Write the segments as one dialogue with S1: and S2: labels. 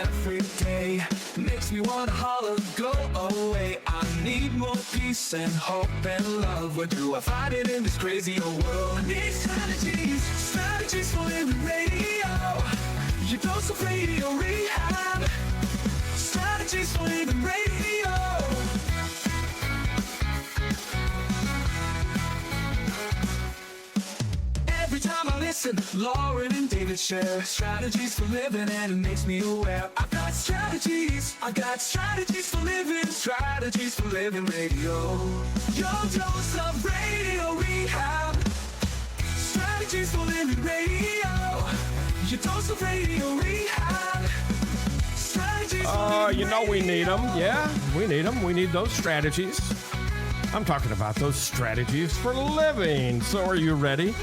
S1: every day. Makes me wanna holler, go away. I need more peace and hope and love. Where do I find it in this crazy old world? I need strategies, strategies for living radio. Your dose of radio rehab. Strategies for living radio. Every time I listen, Lauren and David share strategies for living, and it makes me aware. I've got strategies for living, strategies for living radio. Your dose of radio rehab. Strategies for living radio. Your dose of radio rehab. Strategies for living
S2: you know we need them. Yeah, we need them. We need those strategies. I'm talking about those strategies for living. So are you ready?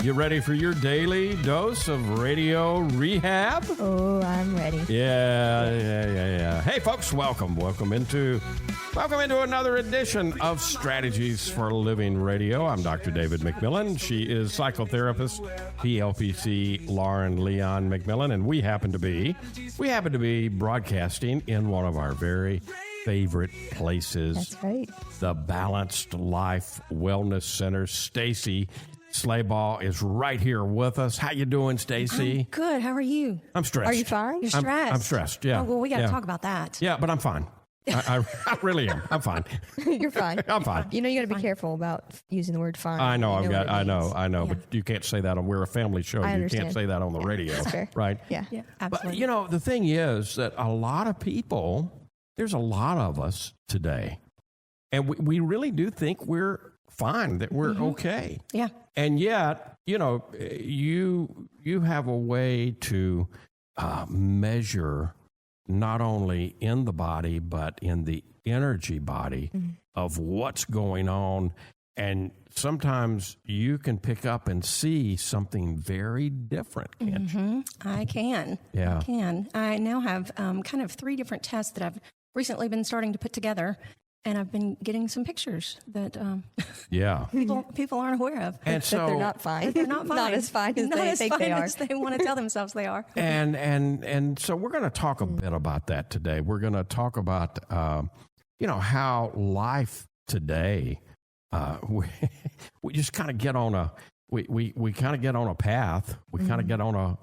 S2: You ready for your daily dose of radio rehab?
S3: Oh, I'm ready.
S2: Yeah. Hey, folks, welcome into another edition of Strategies for Living Radio. I'm Dr. David McMillian. She is psychotherapist, PLPC Lauren Leon McMillian, and we happen to be broadcasting in one of our very favorite places.
S3: That's right.
S2: The Balanced Life Wellness Center. Stacie Slabaugh is right here with us. How you doing, Stacie?
S4: I'm good. How are you?
S2: I'm stressed.
S3: Are you fine?
S4: You're stressed.
S2: I'm stressed, yeah.
S4: Oh, well, we got to talk about that.
S2: Yeah, but I'm fine. I really am. I'm fine.
S3: You're fine.
S2: I'm fine.
S3: You know, you got to be careful about using the word fine.
S2: I know. I know.
S4: Yeah.
S2: But you can't say that we're a family show.
S3: I
S2: You
S3: understand.
S2: can't say that on the radio.
S3: That's fair.
S2: Right?
S3: Yeah.
S4: Yeah,
S2: But,
S4: absolutely.
S2: the thing is that a lot of people, there's a lot of us today, and we really do think we're fine, that we're okay.
S4: Yeah.
S2: And yet, you have a way to measure not only in the body, but in the energy body of what's going on. And sometimes you can pick up and see something very different, can't you?
S4: I can.
S2: Yeah.
S4: I can. I now have kind of 3 different tests that I've recently been starting to put together, and I've been getting some pictures that
S2: Yeah.
S4: people aren't aware of.
S2: And
S3: That
S2: so
S3: they're not fine.
S4: They're not fine.
S3: Not as fine as
S4: Not
S3: they
S4: as
S3: think
S4: fine
S3: they are.
S4: as they want to tell themselves they are.
S2: And so we're going to talk a bit about that today. We're going to talk about how life today we just kind of get on a we kind of get on a path. We kind of get on a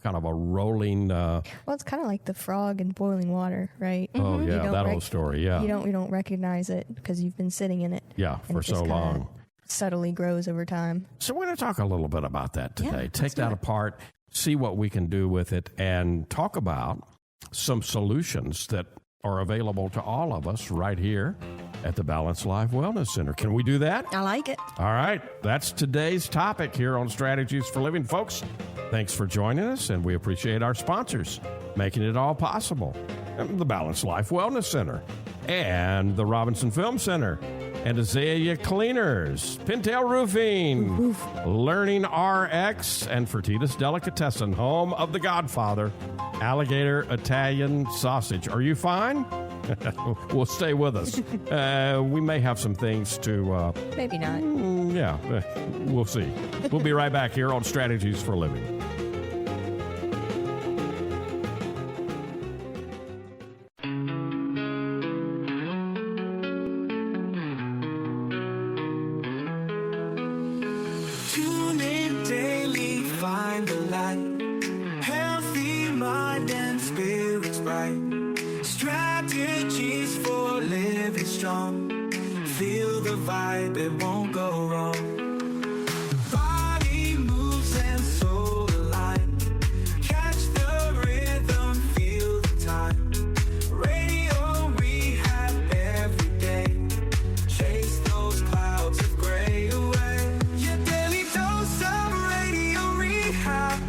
S2: kind of a rolling.
S3: Well, it's kind of like the frog in boiling water, right?
S2: Oh
S3: You
S2: yeah,
S3: don't
S2: that old story. Yeah,
S3: You don't recognize it because you've been sitting in it.
S2: yeah,
S3: and
S2: for
S3: it just
S2: so
S3: kinda
S2: long.
S3: Subtly grows over time.
S2: So we're going to talk a little bit about that today.
S4: Yeah,
S2: Take that apart, see what we can do with it, and talk about some solutions that are available to all of us right here at the Balanced Life Wellness Center. Can we do that?
S4: I like it.
S2: All right. That's today's topic here on Strategies for Living. Folks, thanks for joining us, and we appreciate our sponsors making it all possible. The Balanced Life Wellness Center and the Robinson Film Center and Azalea Cleaners, Pintail Roofing, Learning RX, and Fertitas Delicatessen, home of the Godfather, Alligator Italian Sausage. Are you fine? Well, stay with us. We may have some things to...
S3: Maybe not.
S2: Yeah, we'll see. We'll be right back here on Strategies for Living.
S1: Tune in daily, find the light. Healthy mind and spirits bright. Strategies for living strong. Feel the vibe, it won't go wrong. Body moves and soul align. Catch the rhythm, feel the time. Radio rehab every day. Chase those clouds of gray away. Your daily dose of radio rehab.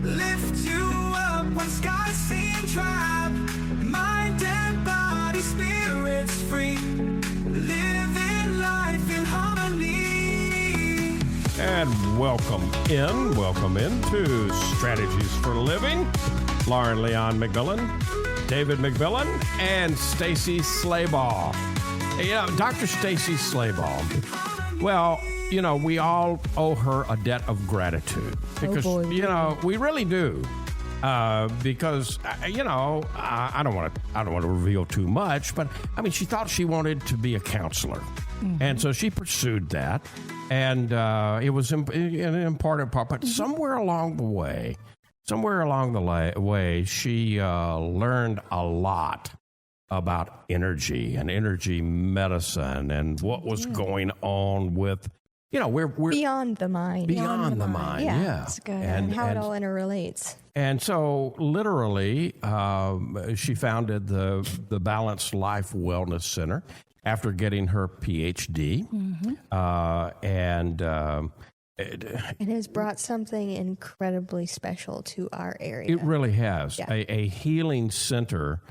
S1: Lift you up when skies seem trapped. Mind and body, spirits free. Living life in harmony.
S2: And welcome into Strategies for Living. Lauren Leon McMillian, David McMillian, and Stacie Slabaugh. Dr. Stacie Slabaugh. Well, we all owe her a debt of gratitude because,
S3: boy, we do.
S2: we really do. because I don't want to reveal too much, but I mean, she thought she wanted to be a counselor, and so she pursued that, and it was an important part. But somewhere along the way, she learned a lot about energy and energy medicine and what was going on with, we're
S3: Beyond the mind.
S2: Beyond the mind. Yeah.
S4: That's good.
S3: And how it all interrelates.
S2: And so, literally, she founded the Balanced Life Wellness Center after getting her PhD,
S3: It has brought something incredibly special to our area.
S2: it really has
S3: Yeah.
S2: a healing center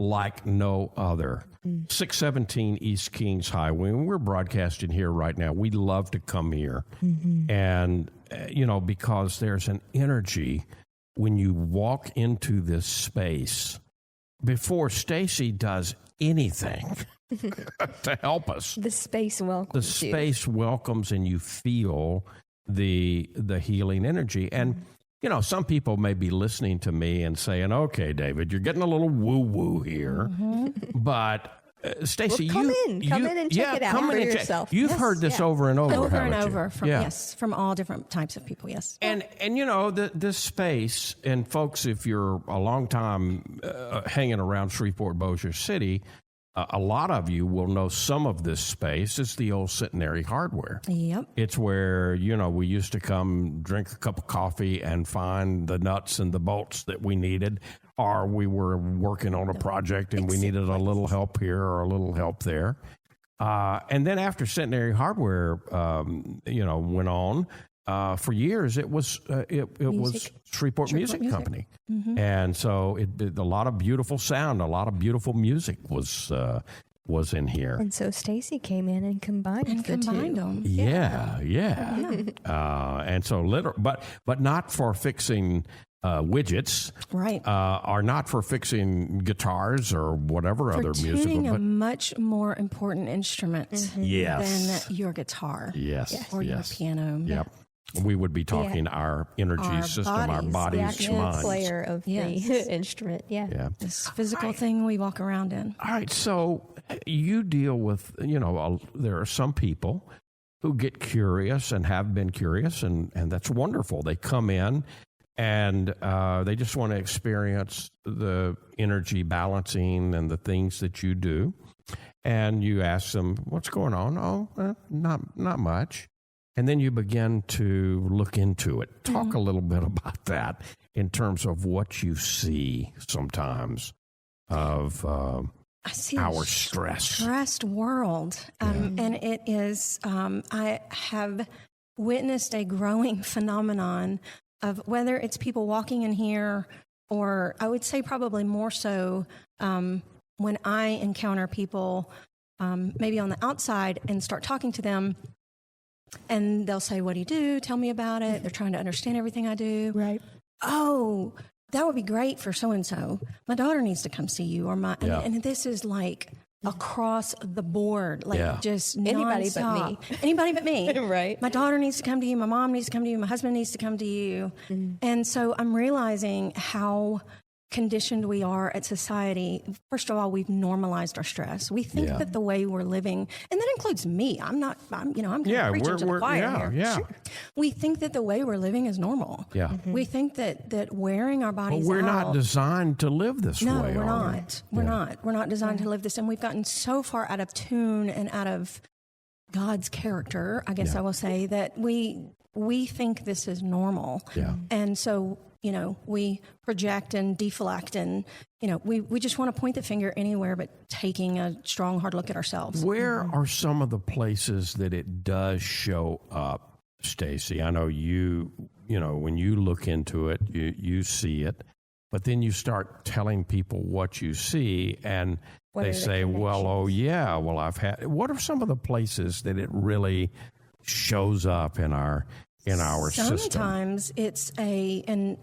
S2: like no other. 617 East Kings Highway. And we're broadcasting here right now. We love to come here, and because there's an energy when you walk into this space. Before Stacie does anything to help us,
S3: The space welcomes
S2: the space welcomes, and you feel the healing energy. And some people may be listening to me and saying, "Okay, David, you're getting a little woo-woo here," but Stacie,
S3: Well, come in and check it out for yourself.
S2: You've heard this over and over,
S4: Over and
S2: haven't you?
S4: over from all different types of people. Yes.
S2: And this space, and folks, if you're a long time hanging around Shreveport, Bossier City, a lot of you will know some of this space. It's the old Centenary Hardware.
S4: Yep.
S2: It's where, we used to come drink a cup of coffee and find the nuts and the bolts that we needed, or we were working on a project and we needed a little help here or a little help there. And then after Centenary Hardware, went on, for years, it was Shreveport Music Company. And so a lot of beautiful sound, a lot of beautiful music was in here.
S3: And so Stacie came in and combined the two.
S4: them.
S2: Yeah. And so but not for fixing widgets,
S4: Right.
S2: Are not for fixing guitars or whatever
S4: For
S2: other musical.
S4: tuning a
S2: But
S4: much more important instrument
S2: yes,
S4: than your guitar
S2: yes.
S4: or your piano.
S2: Yep. We would be talking our energy
S4: Our
S2: system, our
S4: bodies,
S2: bodies,
S3: The actual
S2: minds.
S3: player of
S4: Yes.
S3: the instrument. Yeah.
S2: Yeah.
S4: This physical thing we walk around in.
S2: All right. So you deal with, there are some people who get curious and have been curious, and that's wonderful. They come in and they just want to experience the energy balancing and the things that you do. And you ask them, what's going on? Oh, not much. And then you begin to look into it. Talk a little bit about that in terms of what you see sometimes of
S4: I see
S2: our
S4: a stressed world. And it is, I have witnessed a growing phenomenon of whether it's people walking in here, or I would say probably more so when I encounter people maybe on the outside and start talking to them, and they'll say, "What do you do? Tell me about it." They're trying to understand everything I do.
S3: Right.
S4: Oh, that would be great for so-and-so. My daughter needs to come see you. Or and this is like across the board, like just
S3: Anybody but
S4: nonstop. Anybody but me.
S3: Right.
S4: My daughter needs to come to you. My mom needs to come to you. My husband needs to come to you. And so I'm realizing how conditioned we are at society. First of all, we've normalized our stress. We think that the way we're living, and that includes me. I'm kind of preaching to the choir here.
S2: Yeah.
S4: Sure. We think that the way we're living is normal.
S2: Yeah.
S4: We think that wearing our bodies
S2: But we're not
S4: out.
S2: designed to live this
S4: No,
S2: way.
S4: we're
S2: are we?
S4: not. We're not. We're not designed to live this. And we've gotten so far out of tune and out of God's character, I guess I will say, that we think this is normal.
S2: Yeah.
S4: And so, we project and deflect, and, we just want to point the finger anywhere but taking a strong, hard look at ourselves.
S2: Where are some of the places that it does show up, Stacie? I know when you look into it, you see it, but then you start telling people what you see, and they say, I've had. What are some of the places that it really shows up in our system?
S4: Sometimes it's and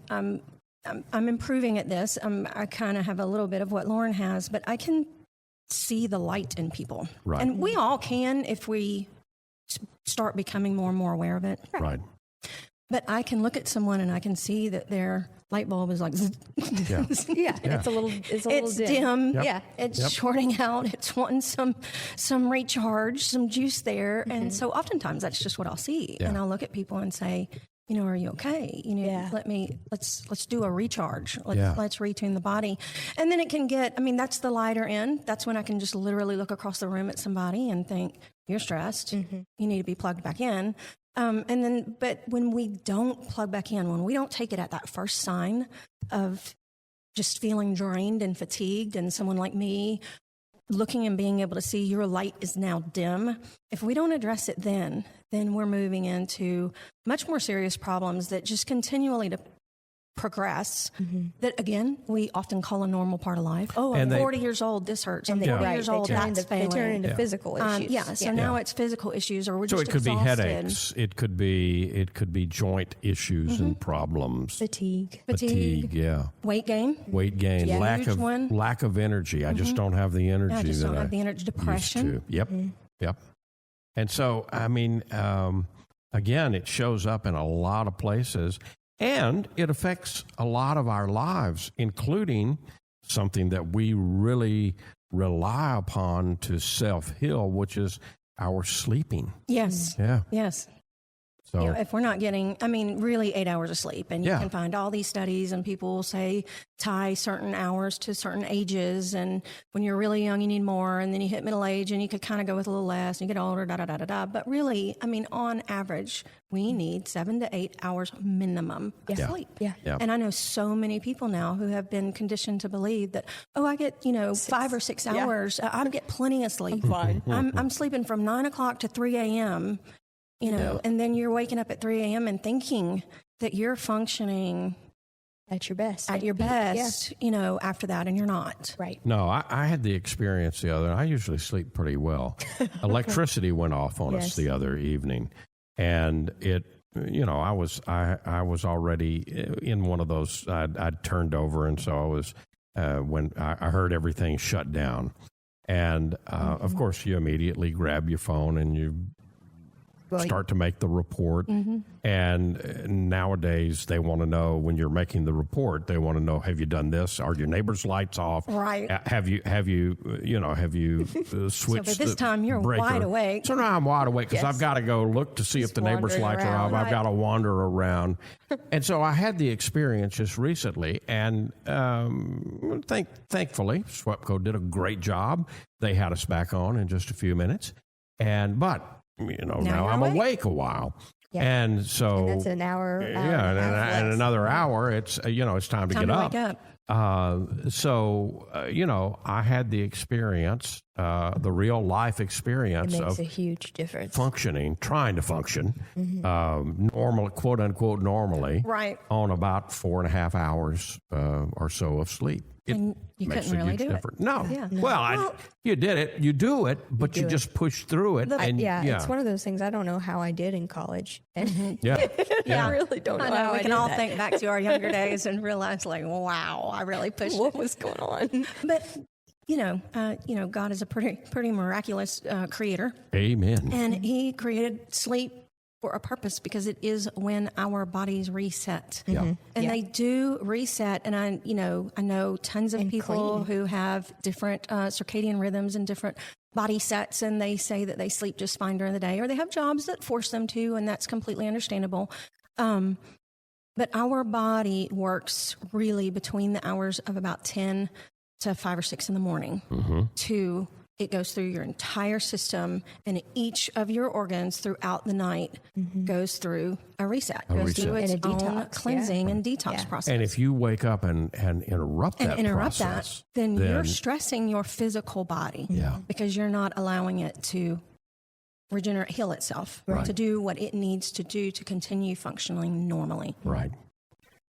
S4: I'm improving at this. I kind of have a little bit of what Lauren has, but I can see the light in people.
S2: Right.
S4: And we all can if we start becoming more and more aware of it.
S2: Right.
S4: But I can look at someone and I can see that their light bulb is like,
S2: Yeah.
S3: Yeah, it's a little
S4: dim.
S2: Yep.
S3: Yeah,
S4: It's shorting out. It's wanting some recharge, some juice there. And so oftentimes that's just what I'll see.
S2: Yeah.
S4: And I'll look at people and say, are you okay?
S3: Yeah.
S4: Let's do a recharge.
S2: Yeah.
S4: Let's retune the body. And then it can get, that's the lighter end. That's when I can just literally look across the room at somebody and think, you're stressed. You need to be plugged back in. But when we don't plug back in, when we don't take it at that first sign of just feeling drained and fatigued, and someone like me looking and being able to see your light is now dim, if we don't address it then we're moving into much more serious problems that just continually progress, that again we often call a normal part of life. Oh, I'm 40 years old, this hurts. I'm 40 years old, that's failing.
S3: They turn into physical issues.
S4: So now it's physical issues, or we're
S2: So
S4: just
S2: it could
S4: exhausted.
S2: be headaches. It could be joint issues and problems.
S3: Fatigue.
S2: Yeah.
S4: Weight gain.
S2: Yeah. lack of energy. I just don't have the energy.
S4: I just
S2: that
S4: don't have
S2: I
S4: the energy. Depression.
S2: used to. Yep. And so, again, it shows up in a lot of places, and it affects a lot of our lives, including something that we really rely upon to self-heal, which is our sleeping.
S4: Yes.
S2: Yeah.
S4: Yes.
S2: So
S4: If we're not getting, really 8 hours of sleep, and you can find all these studies, and people will say tie certain hours to certain ages, and when you're really young, you need more, and then you hit middle age, and you could kind of go with a little less, and you get older, da-da-da-da-da. But really, on average, we need 7 to 8 hours minimum of sleep.
S3: Yeah.
S4: And I know so many people now who have been conditioned to believe that, I get, 5 or 6 hours. I get plenty of sleep.
S3: I'm fine.
S4: I'm sleeping from 9 o'clock to 3 a.m., and then you're waking up at 3 a.m. and thinking that you're functioning
S3: at your best.
S4: at your best, after that, and you're not.
S3: Right.
S2: no, I had the experience I usually sleep pretty well. Electricity went off on us the other evening, and it, I was already in one of those. I'd turned over, and so I was when I heard everything shut down, and of course you immediately grab your phone and you start to make the report. And nowadays they want to know, when you're making the report, they want to know, have you done this? Are your neighbor's lights off?
S4: Right.
S2: Have you switched?
S4: So by this time you're
S2: breaker?
S4: wide awake.
S2: So now I'm wide awake because I've got to go look to see if the neighbor's
S3: wandering
S2: lights are off.
S3: around.
S2: I've got to wander around. And so I had the experience just recently, and thankfully SWEPCO did a great job. They had us back on in just a few minutes, but now I'm awake a while.
S3: Yeah.
S2: And so
S3: And that's an hour.
S2: and another hour, it's it's time to get up.
S4: Wake up.
S2: So I had the experience, the real life experience
S3: It makes
S2: of
S3: a huge difference.
S2: trying to function, normal, quote unquote, normally,
S4: Right.
S2: on about 4.5 hours or so of sleep. It
S4: And you
S2: makes
S4: couldn't
S2: a
S4: really
S2: huge
S4: do it.
S2: difference. No.
S4: Yeah.
S2: Well, you did it. You do it, but you
S3: do it.
S2: just push through it.
S3: It's one of those things I don't know how I did in college. And
S2: Yeah.
S3: I really don't know
S4: I know.
S3: how
S4: We
S3: I
S4: can
S3: did
S4: all
S3: that.
S4: think back to our younger days and realize, wow, I really pushed
S3: What
S4: it.
S3: was going on?
S4: But God is a pretty miraculous creator,
S2: Amen.
S4: and He created sleep for a purpose, because it is when our bodies reset.
S2: Yeah.
S4: And they do reset. And I know tons of people who have different circadian rhythms and different body sets, and they say that they sleep just fine during the day, or they have jobs that force them to, and that's completely understandable. But our body works really between the hours of about 10 to 5 or 6 in the morning. It goes through your entire system, and each of your organs throughout the night goes through a reset. Goes through its
S3: And a
S4: own
S3: detox,
S4: cleansing and detox process.
S2: And if you wake up and interrupt that process,
S4: then you're stressing your physical body, because you're not allowing it to regenerate, heal itself, to do what it needs to do to continue functioning normally.
S2: Right.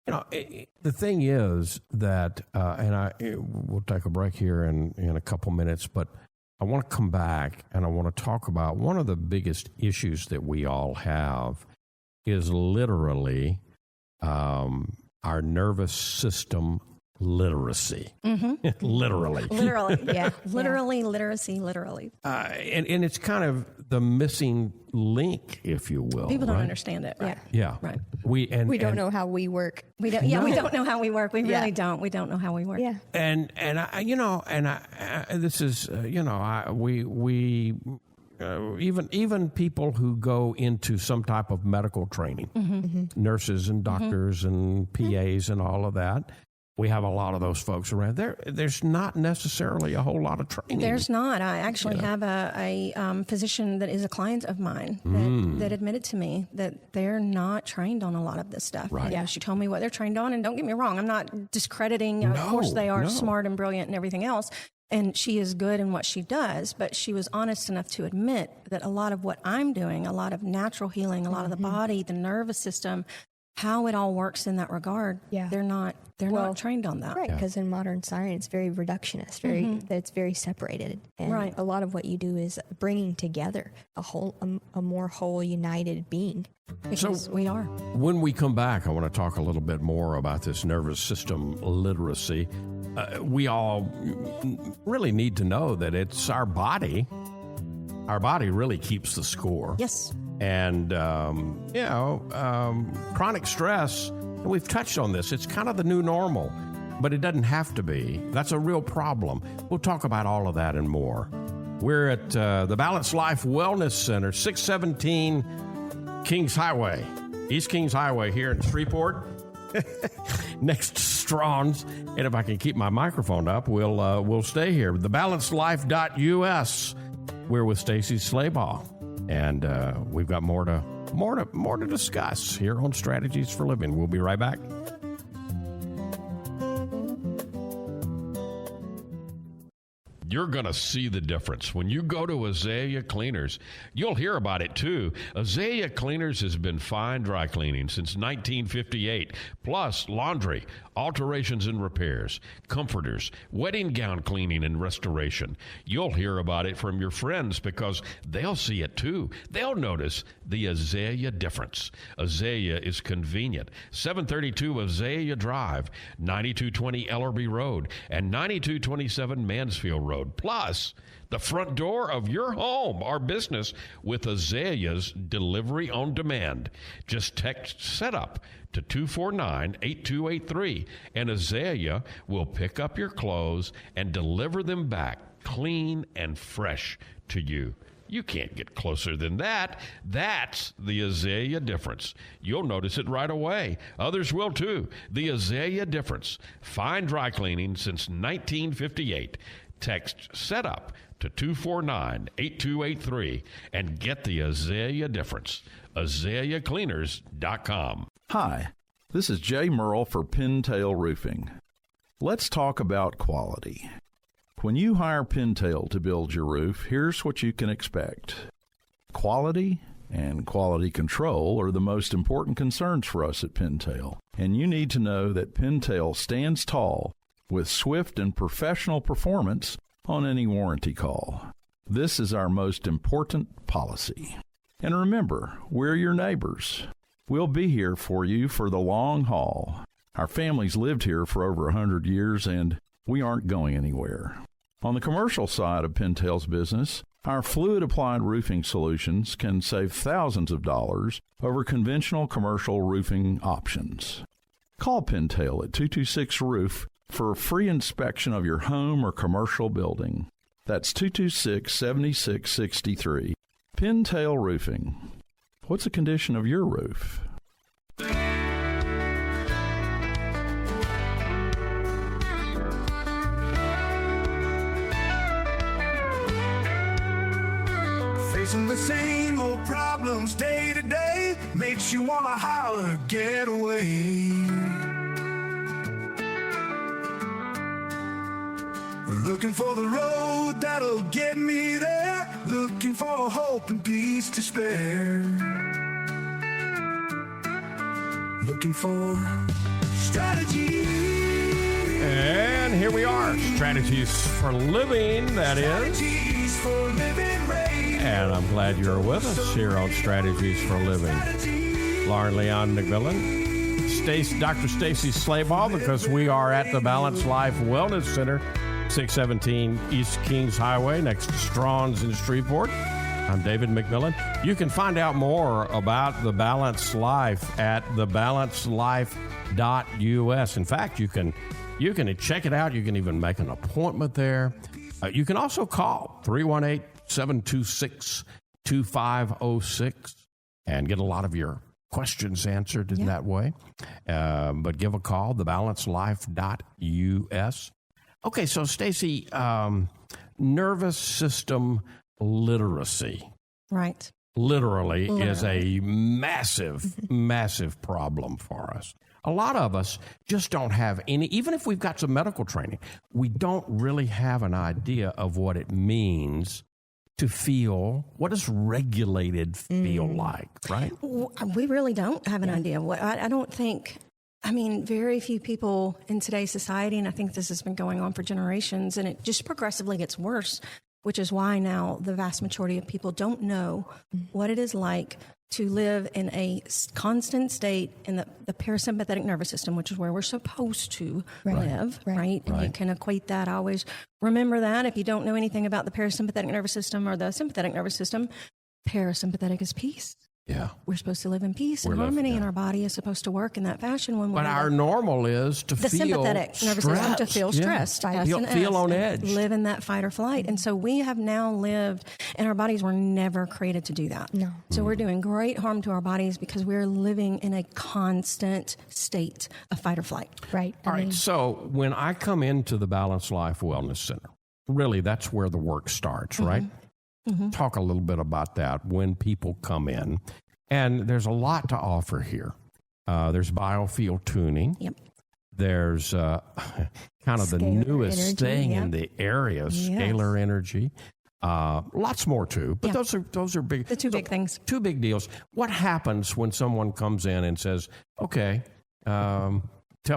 S2: The thing is that, we'll take a break here in a couple minutes, but I want to come back and I want to talk about one of the biggest issues that we all have is literally our nervous system literacy. Literally.
S4: Literally.
S3: Yeah.
S4: Literally, literacy, literally.
S2: And it's kind of the missing link, if you will.
S4: People don't
S2: right?
S4: understand it. Right?
S2: Yeah.
S4: Right.
S3: We don't know how we work.
S4: We don't. Yeah, we don't know how we work. We really don't. We don't know how we work.
S3: Yeah.
S2: And this is even people who go into some type of medical training, nurses and doctors and PAs and all of that. We have a lot of those folks around there. There's not necessarily a whole lot of training.
S4: There's not. I actually have a physician that is a client of mine that admitted to me that they're not trained on a lot of this stuff.
S2: Right.
S4: Yeah, she told me what they're trained on, and don't get me wrong, I'm not discrediting. Of course, they are smart and brilliant and everything else. And she is good in what she does, but she was honest enough to admit that a lot of what I'm doing, a lot of natural healing, a lot of the body, the nervous system, how it all works in that regard, they're not trained on that.
S3: Right, because in modern science, very reductionist, it's very separated. And a lot of what you do is bringing together a more whole, united being.
S4: Because we are.
S2: When we come back, I want to talk a little bit more about this nervous system literacy. We all really need to know that it's our body. Our body really keeps the score.
S4: Yes.
S2: And, chronic stress, and we've touched on this, it's kind of the new normal, but it doesn't have to be. That's a real problem. We'll talk about all of that and more. We're at the Balanced Life Wellness Center, 617 Kings Highway, East Kings Highway here in Shreveport, next to Strong's. And if I can keep my microphone up, we'll stay here. TheBalancedLife.us. We're with Stacie Slabaugh. And we've got more to discuss here on Strategies for Living. We'll be right back. You're going to see the difference. When you go to Azalea Cleaners, you'll hear about it too. Azalea Cleaners has been fine dry cleaning since 1958, plus laundry, alterations and repairs, comforters, wedding gown cleaning and restoration. You'll hear about it from your friends because they'll see it too. They'll notice the Azalea difference. Azalea is convenient. 732 Azalea Drive, 9220 Ellerby Road, and 9227 Mansfield Road. Plus, the front door of your home or business with Azalea's delivery on demand. Just text SETUP to 249-8283, and Azalea will pick up your clothes and deliver them back clean and fresh to you. You can't get closer than that. That's the Azalea difference. You'll notice it right away. Others will too. The Azalea difference. Fine dry cleaning since 1958. Text SETUP to 249-8283 and get the Azalea difference. AzaleaCleaners.com.
S5: Hi, this is Jay Merle for Pintail Roofing. Let's talk about quality. When you hire Pintail to build your roof, here's what you can expect. Quality and quality control are the most important concerns for us at Pintail, and you need to know that Pintail stands tall with swift and professional performance on any warranty call. This is our most important policy. And remember, we're your neighbors. We'll be here for you for the long haul. Our family's lived here for over 100 years, and we aren't going anywhere. On the commercial side of Pintail's business, our fluid-applied roofing solutions can save thousands of dollars over conventional commercial roofing options. Call Pintail at 226-ROOF for a free inspection of your home or commercial building. That's 226-7663. Pintail Roofing. What's the condition of your roof?
S1: Facing the same old problems day to day makes you wanna holler, get away. Looking for the road that'll get me there. Looking for hope and peace to spare. Looking for strategy.
S2: And here we are, Strategies for Living, that is.
S1: Strategies for living, Ray.
S2: And I'm glad you're with us here on Strategies for Living. Lauren McMillian, Dr. Stacie Slabaugh, because we are at the Balanced Life Wellness Center, 617 East Kings Highway, next to Strawn's in Shreveport. I'm David McMillian. You can find out more about the Balanced Life at thebalancedlife.us. In fact, you can check it out. You can even make an appointment there. You can also call 318-726-2506 and get a lot of your questions answered in that way. But give a call, thebalancedlife.us. Okay, so Stacie, nervous system literacy.
S4: Right.
S2: Literally is a massive, massive problem for us. A lot of us just don't have any, even if we've got some medical training, we don't really have an idea of what it means to feel. What does regulated feel like, right?
S4: We really don't have an idea. I don't think, very few people in today's society, and I think this has been going on for generations, and it just progressively gets worse, which is why now the vast majority of people don't know what it is like to live in a constant state in the parasympathetic nervous system, which is where we're supposed to live, right? And you can equate that. I always remember that. If you don't know anything about the parasympathetic nervous system or the sympathetic nervous system, parasympathetic is peace.
S2: Yeah.
S4: We're supposed to live in peace and harmony, and our body is supposed to work in that fashion when we're.
S2: But our normal is to
S4: the
S2: feel
S4: sympathetic nervous system, to feel stressed,
S2: feel on edge,
S4: live in that fight or flight. And so we have now lived, and our bodies were never created to do that.
S3: No.
S4: So we're doing great harm to our bodies because we're living in a constant state of fight or flight.
S3: Right.
S2: All right. So when I come into the Balanced Life Wellness Center, really that's where the work starts, right? Mm-hmm. Talk a little bit about that when people come in. And there's a lot to offer here. There's biofield tuning.
S4: Yep.
S2: There's kind of the newest energy, thing in the area, scalar energy. Lots more too, but those are big.
S4: The two big things.
S2: Two big deals. What happens when someone comes in and says, "Okay, tell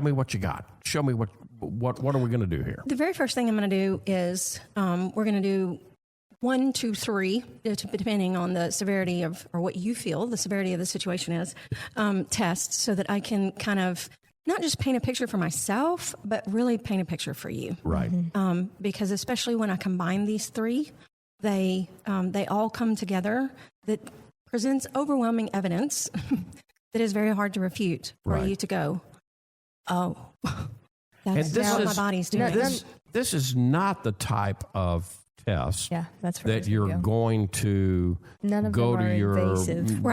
S2: me what you got. Show me what are we going to do here?"
S4: The very first thing I'm going to do is we're going to do 1, 2, 3, depending on the severity of, or what you feel the severity of the situation is, tests so that I can kind of not just paint a picture for myself, but really paint a picture for you.
S2: Right.
S4: Because especially when I combine these three, they all come together that presents overwhelming evidence that is very hard to refute for you to go, oh, that's what my body's doing.
S2: This is not the type of test that you're going to go to your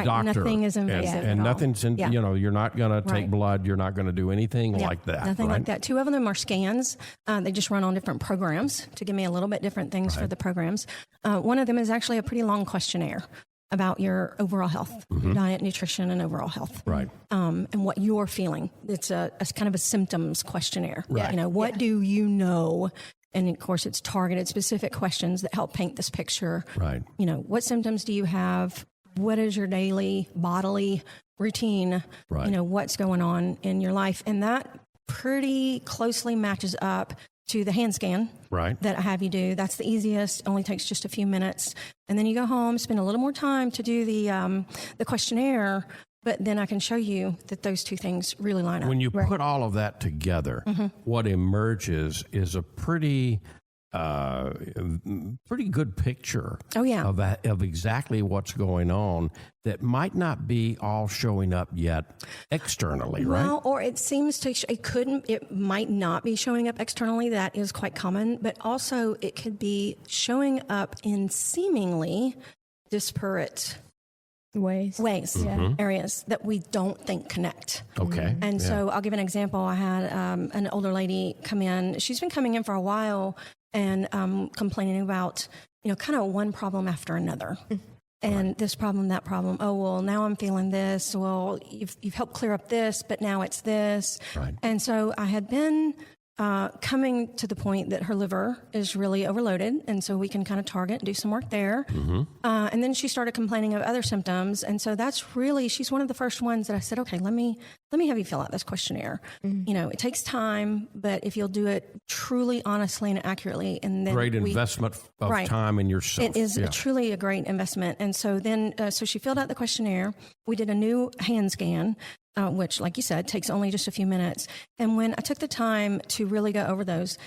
S2: doctor.
S4: Nothing is invasive
S2: and
S4: at
S2: nothing's in, you're not going to take blood. You're not going to do anything like that.
S4: Nothing like that. 2 of them are scans. They just run on different programs to give me a little bit different things for the programs. One of them is actually a pretty long questionnaire about your overall health, your diet, nutrition, and overall health.
S2: Right.
S4: And what you're feeling. It's a kind of a symptoms questionnaire.
S2: Right.
S4: What do you know? And of course, it's targeted specific questions that help paint this picture.
S2: Right.
S4: What symptoms do you have? What is your daily bodily routine?
S2: Right.
S4: What's going on in your life? And that pretty closely matches up to the hand scan that I have you do. That's the easiest. Only takes just a few minutes. And then you go home, spend a little more time to do the questionnaire. But then I can show you that those two things really line up.
S2: When you put all of that together, what emerges is a pretty good picture of exactly what's going on that might not be all showing up yet externally, right?
S4: Well, or it seems to, it might not be showing up externally. That is quite common. But also it could be showing up in seemingly disparate ways, areas that we don't think connect.
S2: Okay.
S4: And so I'll give an example. I had an older lady come in. She's been coming in for a while and complaining about, kind of one problem after another. And this problem, that problem. Oh, well, now I'm feeling this. Well, you've helped clear up this, but now it's this.
S2: Right.
S4: And so I had been coming to the point that her liver is really overloaded, and so we can kind of target and do some work there. And then she started complaining of other symptoms, and so she's one of the first ones that I said, okay, let me have you fill out this questionnaire. It takes time, but if you'll do it truly, honestly, and accurately, and then
S2: great investment of time in yourself.
S4: It is truly a great investment. And so then, so she filled out the questionnaire. We did a new hand scan. which, like you said, takes only just a few minutes. And when I took the time to really go over those,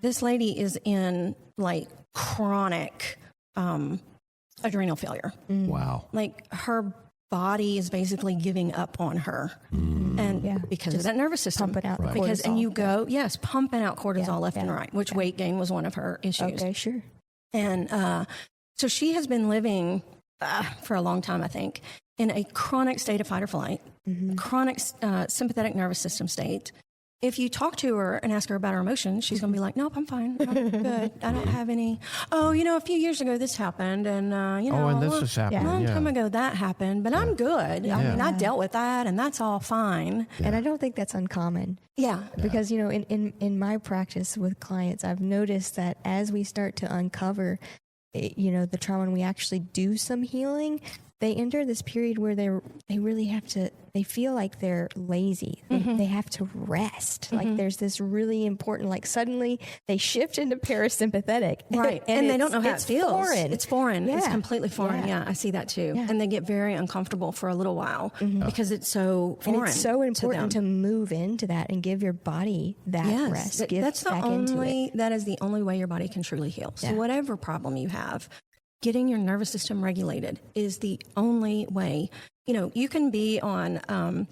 S4: this lady is in like chronic adrenal failure.
S2: Wow.
S4: Like her body is basically giving up on her, and because of that nervous system,
S3: pumping out
S2: Right.
S4: because and
S3: cortisol.
S4: you go pumping out cortisol
S3: Yeah,
S4: left and
S3: yeah,
S4: right, which weight gain was one of her issues.
S3: Okay, sure.
S4: And so she has been living for a long time, I think, in a chronic state of fight or flight, chronic sympathetic nervous system state. If you talk to her and ask her about her emotions, she's going to be like, nope, I'm fine. I'm good. I don't have any. Oh, a few years ago this happened. And,
S2: and this has happened.
S4: a long
S2: Yeah.
S4: time ago that happened, but I'm good. I mean, I dealt with that and that's all fine.
S3: And I don't think that's uncommon.
S4: Yeah.
S3: Because, in my practice with clients, I've noticed that as we start to uncover, the trauma and we actually do some healing, they enter this period where they really have to, they feel like they're lazy. They have to rest. Like there's this really important, like suddenly they shift into parasympathetic.
S4: Right. and they don't know how it feels.
S3: Foreign.
S4: It's foreign. It's
S3: Yeah.
S4: completely foreign.
S3: Yeah.
S4: Yeah, I see that too.
S3: Yeah.
S4: And they get very uncomfortable for a little while because it's so foreign.
S3: And it's so important
S4: to
S3: to
S4: them.
S3: move into that and give your body that rest. Get
S4: That's the
S3: back into
S4: only,
S3: it.
S4: that is the only way your body can truly heal. So
S3: Yeah.
S4: whatever problem you have, getting your nervous system regulated is the only way. You can be on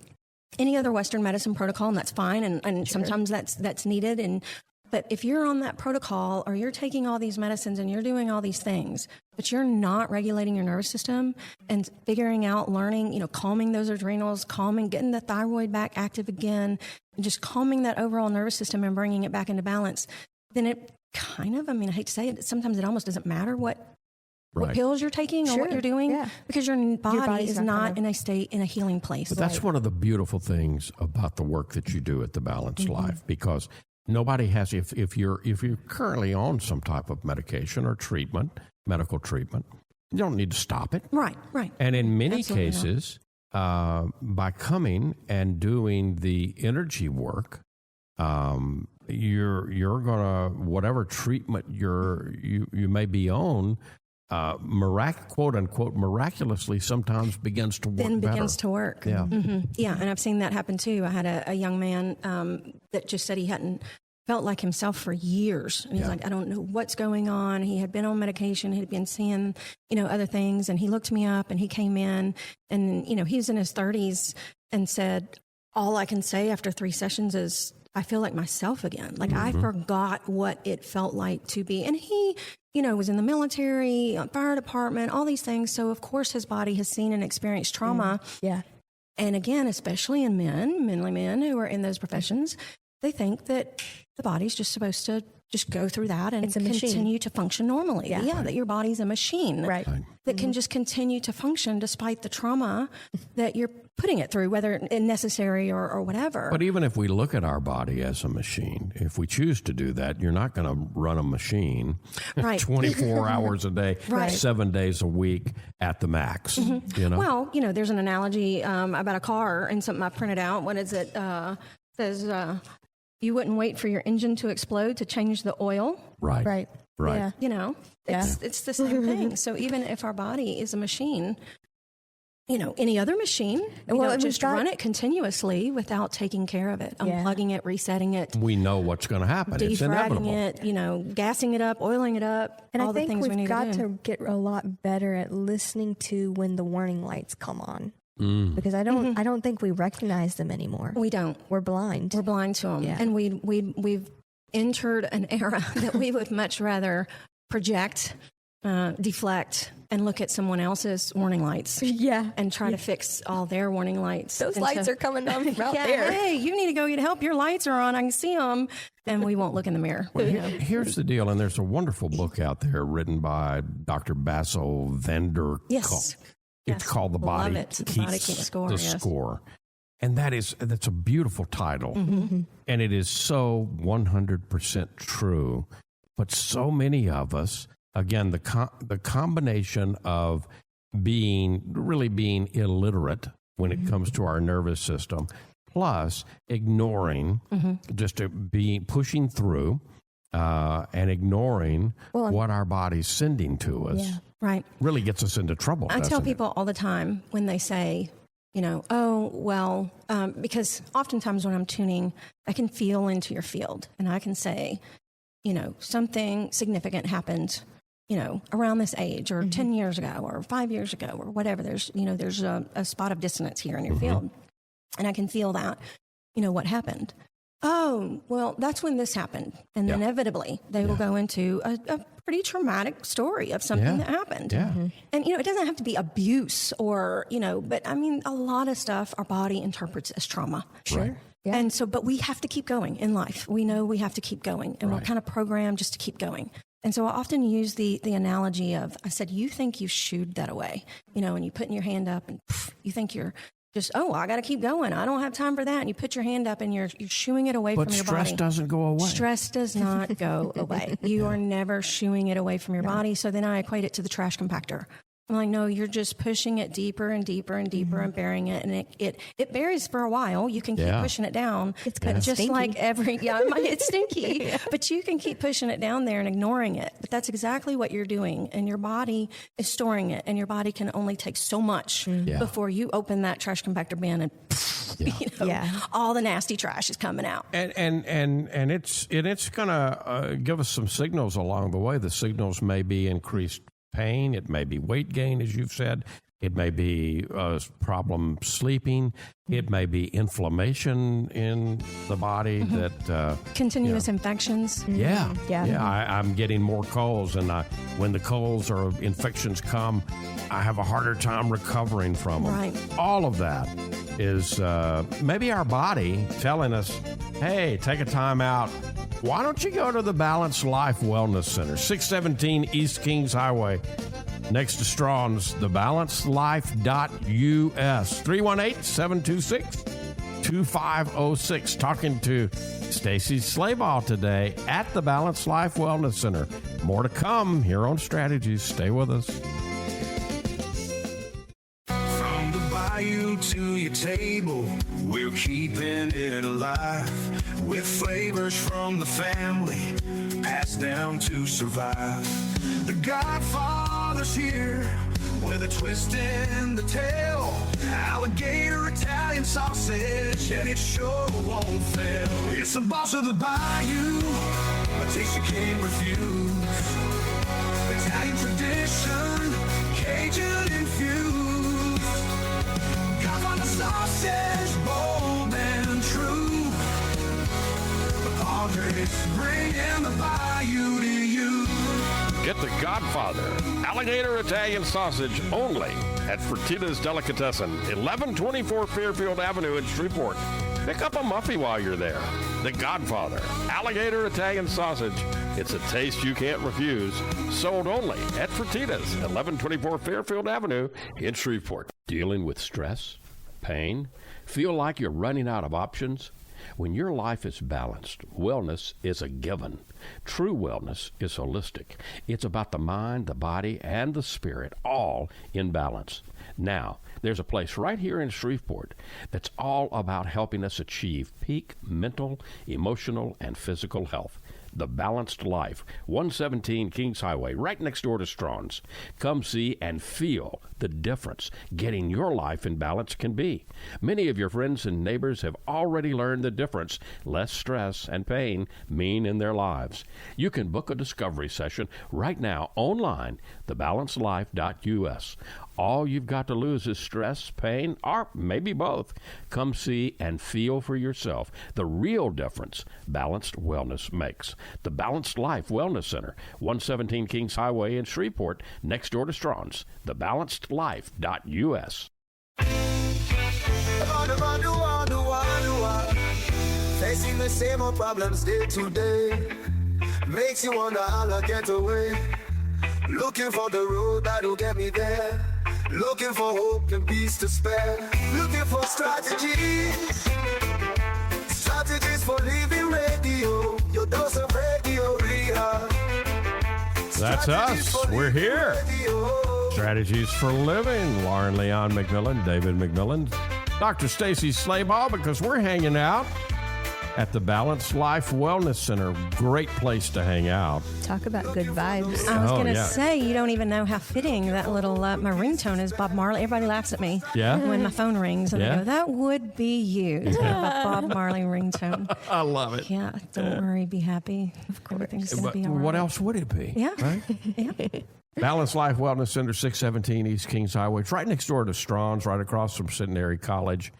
S4: any other Western medicine protocol, and that's fine, and sometimes that's needed. But if you're on that protocol or you're taking all these medicines and you're doing all these things, but you're not regulating your nervous system and figuring out, learning, calming those adrenals, getting the thyroid back active again, and just calming that overall nervous system and bringing it back into balance, then it kind of, I hate to say it, sometimes it almost doesn't matter what pills you're taking or what
S3: Sure,
S4: you're doing,
S3: yeah.
S4: because your body
S3: body's
S4: is
S3: not
S4: not in a healing place.
S2: But that's one of the beautiful things about the work that you do at the Balanced Life, because nobody has, if you're currently on some type of medication or treatment, medical treatment, you don't need to stop it.
S4: Right.
S2: And in many
S4: Absolutely
S2: cases, by coming and doing the energy work, you're gonna, whatever treatment you may be on, quote unquote miraculously sometimes begins to work
S4: Then
S2: better.
S4: begins to work.
S2: Yeah.
S4: Yeah, and I've seen that happen too. I had a young man that just said he hadn't felt like himself for years. And he's like, I don't know what's going on. He had been on medication. He'd been seeing, other things. And he looked me up and he came in and, he was in his 30s and said, all I can say after 3 sessions is, I feel like myself again. Like I forgot what it felt like to be. And he, was in the military, fire department, all these things. So of course his body has seen and experienced trauma.
S3: Yeah.
S4: And again, especially in mainly men who are in those professions, they think that the body's just supposed to just go through that and
S3: It's a machine.
S4: continue to function normally.
S3: Yeah.
S4: That your body's a machine.
S3: Right.
S4: That can just continue to function despite the trauma that you're putting it through, whether necessary or whatever.
S2: But even if we look at our body as a machine, if we choose to do that, you're not going to run a machine
S4: Right.
S2: 24 hours a day,
S4: Right.
S2: 7 days a week at the max.
S4: Well, there's an analogy about a car and something I printed out. What is it? Says you wouldn't wait for your engine to explode to change the oil.
S2: Right.
S3: Right.
S2: Right.
S3: Yeah.
S4: It's the same thing. So even if our body is a machine, any other machine,
S3: and
S4: just
S3: we've got-
S4: run it continuously without taking care of it, unplugging it, resetting it,
S2: We know what's going to happen. It's
S4: defragging
S2: inevitable.
S4: it, gassing it up, oiling it up,
S3: And
S4: all
S3: I think
S4: the things we
S3: we've
S4: need
S3: got
S4: to do.
S3: to get a lot better at listening to when the warning lights come on.
S2: Mm.
S3: Because I don't think we recognize them anymore.
S4: We don't.
S3: We're blind.
S4: We're blind to them.
S3: Yeah.
S4: And we've entered an era that we would much rather project, deflect, and look at someone else's warning lights.
S3: Yeah.
S4: And try to fix all their warning lights.
S3: Those
S4: And
S3: lights
S4: so-
S3: are coming on from out
S4: yeah,
S3: there.
S4: hey, you need to go get help. Your lights are on. I can see them. And we won't look in the mirror.
S2: Well, here's the deal, and there's a wonderful book out there written by Dr. Bassel van der Kolk.
S4: Yes.
S2: It's
S4: Yes.
S2: called The Body,
S4: Love it. The Body Keeps Score,
S2: the
S4: yes.
S2: Score. And that's a beautiful title.
S4: Mm-hmm.
S2: And it is so 100% true. But so many of us, again, the combination of being illiterate when it comes to our nervous system, plus ignoring, just pushing through and ignoring what our body's sending to us,
S3: Yeah.
S4: Right.
S2: really gets us into trouble.
S4: I tell
S2: doesn't it?
S4: people all the time when they say, Because oftentimes when I'm tuning, I can feel into your field and I can say, something significant happened, around this age or 10 years ago or 5 years ago or whatever. There's a spot of dissonance here in your field. And I can feel that, what happened. Oh, well, that's when this happened. And inevitably they will go into a pretty traumatic story of something that happened.
S2: Yeah.
S4: And, it doesn't have to be abuse or, but I mean, a lot of stuff our body interprets as trauma.
S3: Sure.
S2: Right.
S3: Yeah.
S4: And so, but we have to keep going in life. We know we have to keep going and we're kind of programmed just to keep going. And so I often use the analogy of, I said, you think you shooed that away, and you put your hand up and you think you're just, I got to keep going. I don't have time for that. And you put your hand up and you're shooing it away from your body.
S2: But stress doesn't go away.
S4: Stress does not go away. You are never shooing it away from your body. So then I equate it to the trash compactor. I'm like, no, you're just pushing it deeper and deeper and deeper and burying it. And it buries for a while. You can keep pushing it down.
S3: It's kind of
S4: just
S3: stinky.
S4: like it's stinky, but you can keep pushing it down there and ignoring it. But that's exactly what you're doing. And your body is storing it. And your body can only take so much before you open that trash compactor bin and all the nasty trash is coming out.
S2: And it's going to give us some signals along the way. The signals may be increased pain. It may be weight gain, as you've said. It may be problem sleeping. It may be inflammation in the body that
S4: continuous infections.
S2: I'm getting more colds, and when the colds or infections come, I have a harder time recovering from them.
S4: Right.
S2: All of that is maybe our body telling us, hey, take a time out. Why don't you go to the Balanced Life Wellness Center, 617 East Kings Highway, next to Strong's, thebalancedlife.us, 318-726-2506. Talking to Stacie Slabaugh today at the Balanced Life Wellness Center. More to come here on Strategies. Stay with us.
S1: From the bayou to your table, we're keeping it alive with flavors from the family, passed down to survive. The Godfather's here with a twist in the tail, alligator Italian sausage, and it sure won't fail. It's the boss of the bayou, a taste you can't refuse. Italian tradition, Cajun infused. Godfather sausage, bold and true. The Padres bringing the bayou to you.
S2: Get the Godfather alligator Italian sausage only at Fertitta's Delicatessen, 1124 Fairfield Avenue in Shreveport. Pick up a muffy while you're there. The Godfather alligator Italian sausage. It's a taste you can't refuse. Sold only at Fertitta's, 1124 Fairfield Avenue in Shreveport. Dealing with stress, pain, feel like you're running out of options? When your life is balanced, wellness is a given. True wellness is holistic. It's about the mind, the body, and the spirit, all in balance. Now, there's a place right here in Shreveport that's all about helping us achieve peak mental, emotional, and physical health. The Balanced Life, 117 Kings Highway, right next door to Strong's. Come see and feel the difference getting your life in balance can be. Many of your friends and neighbors have already learned the difference less stress and pain mean in their lives. You can book a discovery session right now online, thebalancedlife.us. All you've got to lose is stress, pain, or maybe both. Come see and feel for yourself the real difference balanced wellness makes. The Balanced Life Wellness Center, 117 Kings Highway in Shreveport, next door to Strong's, thebalancedlife.us.
S6: Facing the same old problems day to day makes you wonder how I get away. Looking for the road that'll get me there. Looking for hope and peace to spare. Looking for strategies. Strategies for living radio. Your dose of radio rehab.
S2: That's us. We're here. Strategies for Living. Lauren McMillian, David McMillian, Dr. Stacie Slabaugh, because we're hanging out at the Balanced Life Wellness Center. Great place to hang out.
S3: Talk about good vibes.
S4: I was going to
S2: yeah.
S4: say, you don't even know how fitting that little, my ringtone is Bob Marley. Everybody laughs at me
S2: Yeah?
S4: when my phone rings and
S2: Yeah?
S4: they go, that would be you. To have a Bob Marley ringtone.
S2: I love it.
S4: Yeah, don't worry, be happy. Of course. Everything's going to
S2: But
S4: be all right.
S2: what else would it be?
S4: Yeah.
S2: Right?
S4: Yeah.
S2: Balanced Life Wellness Center, 617 East Kings Highway. It's right next door to Strawn's, right across from Centenary College.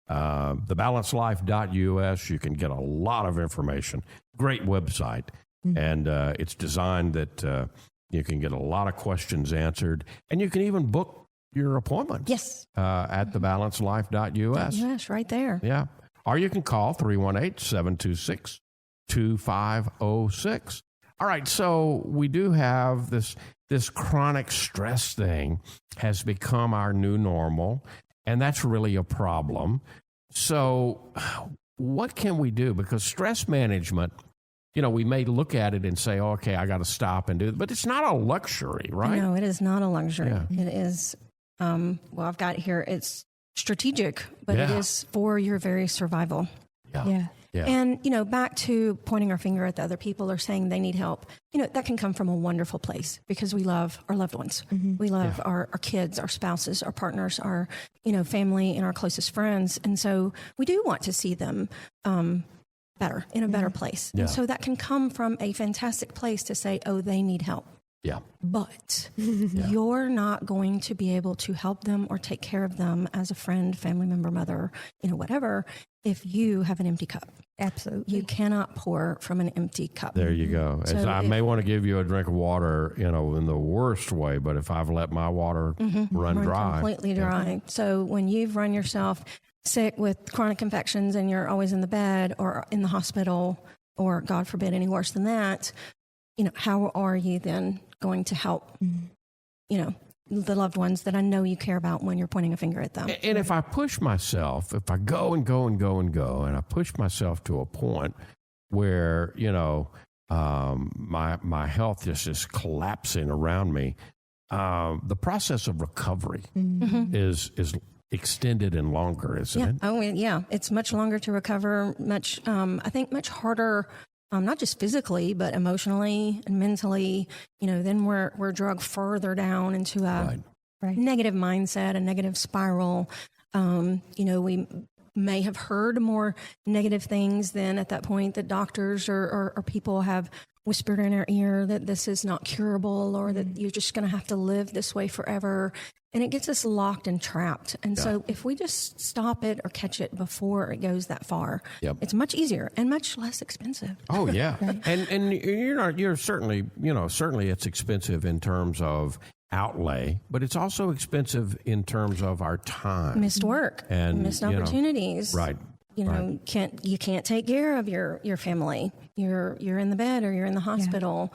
S2: Thebalancedlife.us. You can get a lot of information. Great website. And it's designed that you can get a lot of questions answered. And you can even book your appointments.
S4: Yes.
S2: At thebalancedlife.us.
S4: Yes, right there.
S2: Yeah. Or you can call 318-726-2506. All right, so we do have this chronic stress thing has become our new normal, and that's really a problem. So what can we do? Because stress management, we may look at it and say, oh, okay, I got to stop and do it, but it's not a luxury, right?
S4: No, it is not a luxury.
S2: Yeah.
S4: It is, I've got here, it's strategic, but it
S2: Yeah.
S4: is for your very survival.
S3: Yeah.
S2: Yeah.
S4: And, back to pointing our finger at the other people or saying they need help, that can come from a wonderful place because we love our loved ones. We love our kids, our spouses, our partners, our, family and our closest friends. And so we do want to see them better, in a better place.
S2: Yeah.
S4: And so that can come from a fantastic place to say, oh, they need help.
S2: Yeah.
S4: But you're not going to be able to help them or take care of them as a friend, family member, mother, whatever, if you have an empty cup.
S3: Absolutely.
S4: You cannot pour from an empty cup.
S2: There you go.
S4: So
S2: I may want to give you a drink of water, in the worst way, but if I've let my water run dry.
S4: Completely dry. So when you've run yourself sick with chronic infections and you're always in the bed or in the hospital or, God forbid, any worse than that, how are you then going to help, the loved ones that I know you care about when you're pointing a finger at them?
S2: And if I push myself, if I go and go and go and go, and I push myself to a point where, my health is just collapsing around me, the process of recovery is extended and longer, isn't it?
S4: Oh, yeah. It's much longer to recover, much harder. Not just physically, but emotionally and mentally, then we're drugged further down into a negative mindset, a negative spiral. We may have heard more negative things than at that point that doctors or people have whispered in our ear that this is not curable or that you're just going to have to live this way forever. And it gets us locked and trapped. And so if we just stop it or catch it before it goes that far, it's much easier and much less expensive.
S2: Oh, yeah. And you're certainly, certainly it's expensive in terms of outlay, but it's also expensive in terms of our time.
S4: Missed work and missed opportunities.
S2: Right.
S4: You can't take care of your family. You're in the bed or you're in the hospital.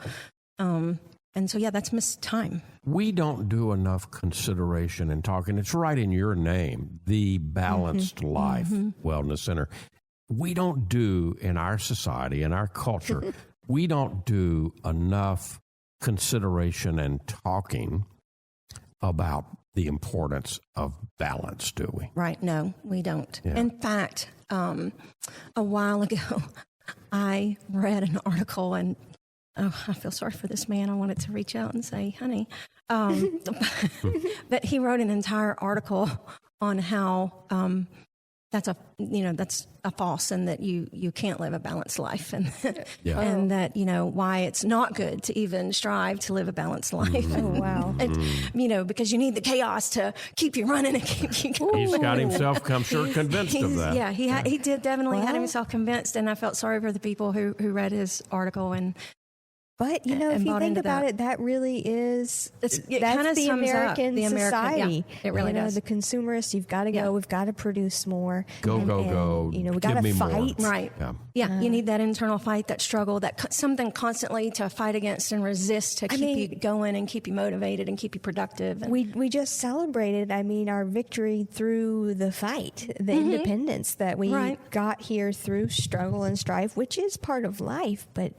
S4: And so, that's missed time.
S2: We don't do enough consideration and talking. It's right in your name, the Balanced Life Wellness Center. We don't do in our society, in our culture, we don't do enough consideration and talking about the importance of balance, do we?
S4: Right. No, we don't.
S2: Yeah.
S4: In fact, a while ago, I read an article and I feel sorry for this man. I wanted to reach out and say, honey. But he wrote an entire article on how that's a false and that you can't live a balanced life and and that why it's not good to even strive to live a balanced life.
S3: Oh wow.
S4: And, because you need the chaos to keep you running and keep you going.
S2: He's got himself convinced of that.
S4: Yeah, he did definitely had himself convinced, and I felt sorry for the people who read his article and.
S3: But if you think about it, that really is
S4: that's
S3: the American society.
S4: Yeah, it really does.
S3: The consumerist, you've got to go. We've got to produce more.
S2: Go.
S3: We got to fight.
S2: More.
S4: Right. Yeah. You need that internal fight, that struggle, that something constantly to fight against and resist to keep you going and keep you motivated and keep you productive. And
S3: we just celebrated, our victory through the fight, the independence that we got here through struggle and strife, which is part of life, but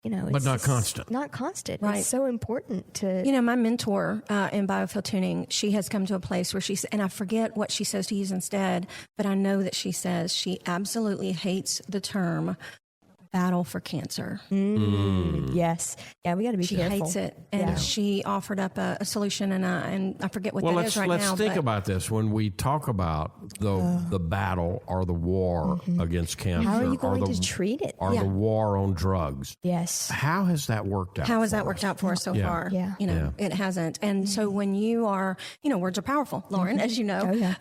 S2: but not constant.
S3: Not constant.
S4: Right.
S3: It's so important to.
S4: My mentor in biofield tuning, she has come to a place where she's, and I forget what she says to use instead, but I know that she says she absolutely hates the term battle for cancer.
S3: Yes. Yeah, we got to be
S4: She
S3: careful.
S4: hates it. And she offered up a solution, and I forget what that is right
S2: let's
S4: now.
S2: think about this. When we talk about the battle or the war against cancer,
S3: How are you going
S2: or the,
S3: to treat it?
S2: or the war on drugs,
S3: Yes.
S2: how has that worked out?
S4: How has that worked out for us so far?
S3: Yeah.
S4: It hasn't. And so when you are, words are powerful, Lauren, as you know.
S3: Oh, yeah.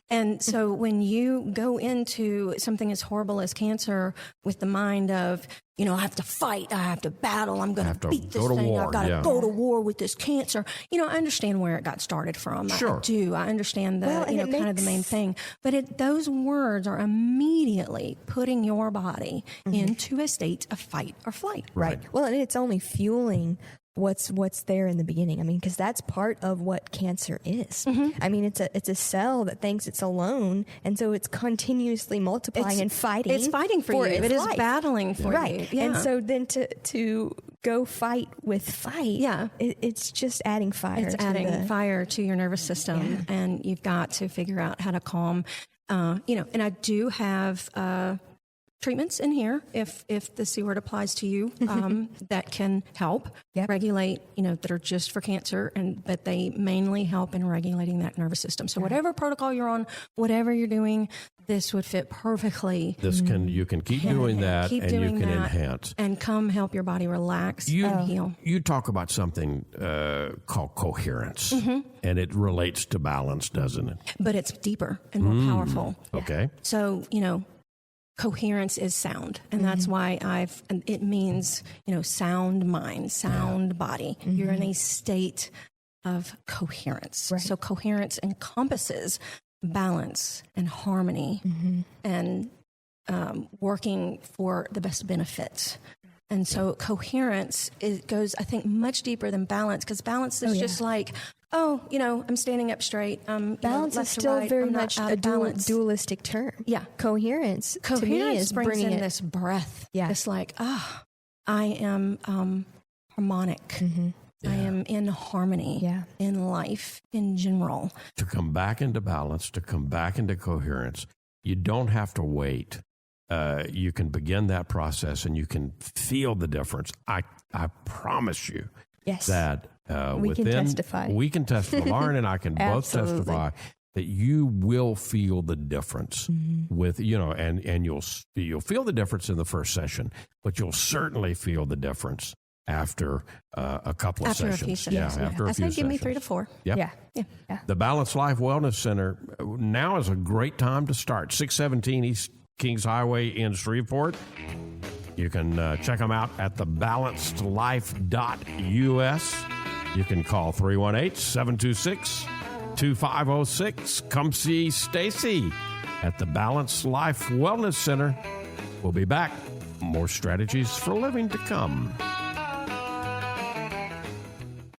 S4: And so when you go into something as horrible as cancer with the mind of, I have to fight, I have to battle, I'm going to beat this
S2: go to
S4: thing,
S2: war,
S4: I've got to go to war with this cancer. I understand where it got started from.
S2: Sure.
S4: I do. I understand the,
S3: and it
S4: kind of the main thing. But those words are immediately putting your body into a state of fight or flight.
S3: Right. Well, and it's only fueling what's there in the beginning. I mean, because that's part of what cancer is. I mean, it's a cell that thinks it's alone, and so it's continuously multiplying and fighting.
S4: It's fighting for you.
S3: its
S4: It is
S3: life.
S4: battling for
S3: right.
S4: you. Yeah.
S3: And so then to go fight with fight, it's just adding fire.
S4: It's
S3: to
S4: adding fire to your nervous system, and you've got to figure out how to calm. And I do have treatments in here if the C word applies to you that can help regulate, that are just for cancer, but they mainly help in regulating that nervous system. So whatever protocol you're on, whatever you're doing, this would fit perfectly.
S2: You can keep doing that,
S4: Keep
S2: and
S4: doing
S2: you can
S4: that,
S2: enhance.
S4: and come help your body relax and heal.
S2: You talk about something called coherence, and it relates to balance, doesn't it?
S4: But it's deeper and more powerful.
S2: Okay.
S4: So, coherence is sound, and that's why it means, sound mind, sound body. You're in a state of coherence.
S3: Right.
S4: So coherence encompasses balance and harmony and working for the best benefit. And so coherence goes, I think, much deeper than balance, because balance is just like, I'm standing up straight.
S3: Balance
S4: left
S3: is
S4: to
S3: still
S4: right.
S3: very
S4: I'm not
S3: much
S4: out
S3: a
S4: of balance.
S3: dualistic term.
S4: Yeah.
S3: Coherence to me is
S4: brings
S3: bringing
S4: in
S3: it.
S4: this breath.
S3: Yeah.
S4: It's like, I am harmonic. I am in harmony in life in general.
S2: To come back into balance, to come back into coherence, you don't have to wait. You can begin that process, and you can feel the difference. I promise you that
S3: we can testify.
S2: We can testify. Lauren and I can both testify that you will feel the difference with, and you'll feel the difference in the first session, but you'll certainly feel the difference after a couple of
S4: After
S2: sessions.
S4: a few sessions.
S2: After
S4: I
S2: a few
S4: say give me
S2: sessions.
S4: 3 to 4.
S2: Yep.
S3: Yeah.
S2: The Balanced Life Wellness Center, now is a great time to start. 617 East Kings Highway in Shreveport. You can check them out at thebalancedlife.us. You can call 318-726-2506. Come see Stacie at the Balanced Life Wellness Center. We'll be back. More strategies for living to come.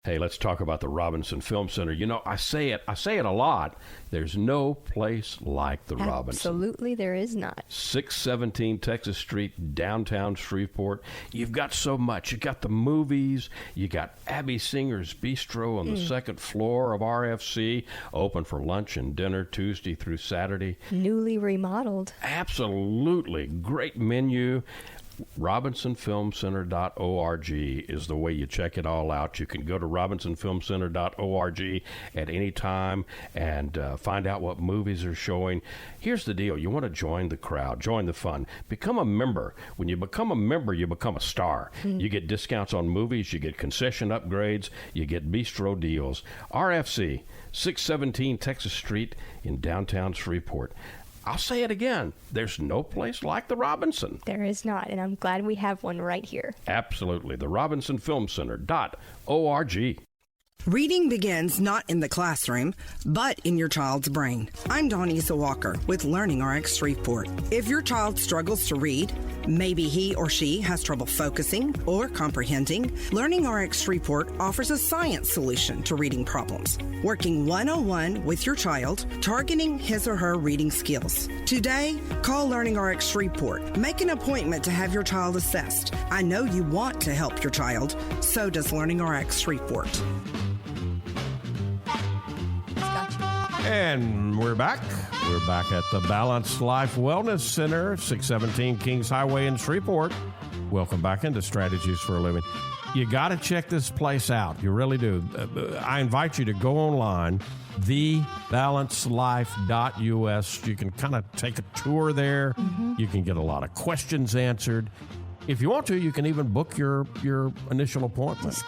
S2: Hey, let's talk about the Robinson Film Center. I say it a lot. There's no place like the Robinson.
S3: Absolutely, there is not.
S2: 617 Texas Street, downtown Shreveport. You've got so much. You got the movies. You got Abby Singer's Bistro on the second floor of RFC, open for lunch and dinner Tuesday through Saturday.
S3: Newly remodeled.
S2: Absolutely. Great menu. RobinsonFilmCenter.org is the way you check it all out. You can go to RobinsonFilmCenter.org at any time and find out what movies are showing. Here's the deal. You want to join the crowd, join the fun. Become a member. When you become a member, you become a star. You get discounts on movies. You get concession upgrades. You get bistro deals. RFC, 617 Texas Street in downtown Shreveport. I'll say it again. There's no place like the Robinson.
S3: There is not, and I'm glad we have one right here.
S2: Absolutely. The RobinsonFilmCenter.org.
S7: Reading begins not in the classroom, but in your child's brain. I'm Donisa Walker with Learning RX Shreveport. If your child struggles to read, maybe he or she has trouble focusing or comprehending, Learning RX Shreveport offers a science solution to reading problems, working one-on-one with your child, targeting his or her reading skills. Today, call Learning RX Shreveport. Make an appointment to have your child assessed. I know you want to help your child, so does Learning RX Shreveport.
S2: And we're back. We're back at the Balanced Life Wellness Center, 617 Kings Highway in Shreveport. Welcome back into Strategies for a Living. You got to check this place out. You really do. I invite you to go online, thebalancedlife.us. You can kind of take a tour there. Mm-hmm. You can get a lot of questions answered. If you want to, you can even book your initial appointment.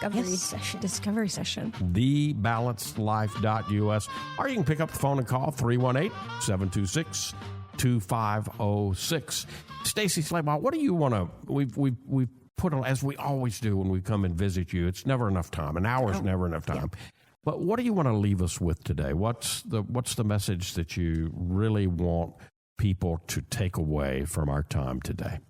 S3: Discovery session.
S2: Thebalancedlife.us. Or you can pick up the phone and call 318-726-2506. Stacie Slabaugh, what do you want to... We've put on, as we always do when we come and visit you, it's never enough time. An hour is never enough time. Yeah. But what do you want to leave us with today? What's the message that you really want people to take away from our time today?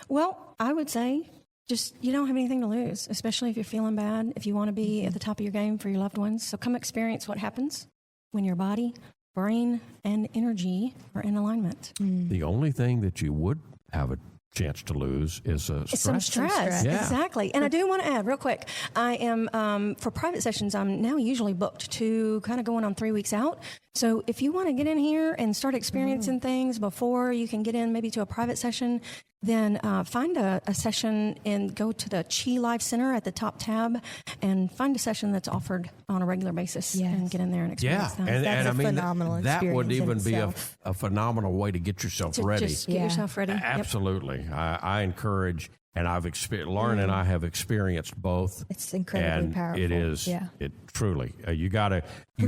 S4: Well, I would say just you don't have anything to lose, especially if you're feeling bad, if you want to be at the top of your game for your loved ones. So come experience what happens when your body, brain, and energy are in alignment.
S2: The only thing that you would have a chance to lose is stress.
S4: Some stress.
S2: Yeah.
S4: Exactly. And I do want to add real quick, I am, for private sessions, I'm now usually booked to kind of going on 3 weeks out. So if you want to get in here and start experiencing things before you can get in maybe to a private session, then find a session and go to the Chi Life Center at the top tab and find a session that's offered on a regular basis and get in there and experience that.
S2: And I mean,
S3: phenomenal
S2: that would even be a
S3: itself.
S2: phenomenal way to get yourself ready.
S4: Just get yourself ready.
S2: Absolutely. Yep. I encourage, and I've experienced, Lauren and I have experienced both.
S3: It's incredibly powerful.
S2: It is. Yeah. It truly, you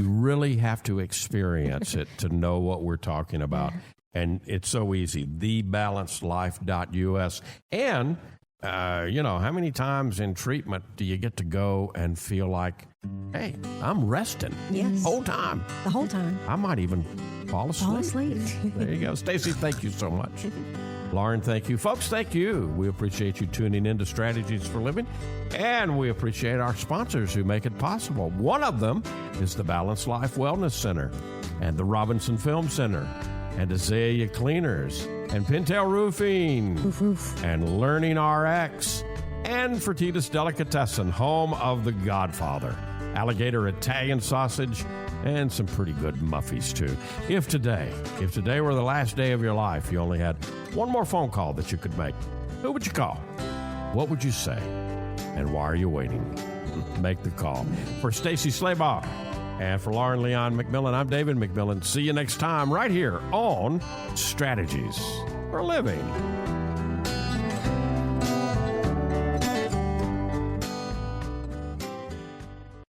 S2: really have to experience it to know what we're talking about. Yeah. And it's so easy, thebalancedlife.us. And, how many times in treatment do you get to go and feel like, hey, I'm resting the whole time?
S4: The whole time.
S2: I might even fall asleep. There you go. Stacie, thank you so much. Lauren, thank you. Folks, thank you. We appreciate you tuning in to Strategies for Living, and we appreciate our sponsors who make it possible. One of them is the Balanced Life Wellness Center and the Robinson Film Center and Azalea Cleaners and Pintail Roofing and Learning RX and Fertitas Delicatessen, home of the Godfather, Alligator Italian Sausage, and some pretty good muffies, too. If today were the last day of your life, you only had one more phone call that you could make, who would you call? What would you say? And why are you waiting? Make the call. For Stacie Slabaugh and for Lauren Leon McMillian, I'm David McMillian. See you next time right here on Strategies for Living.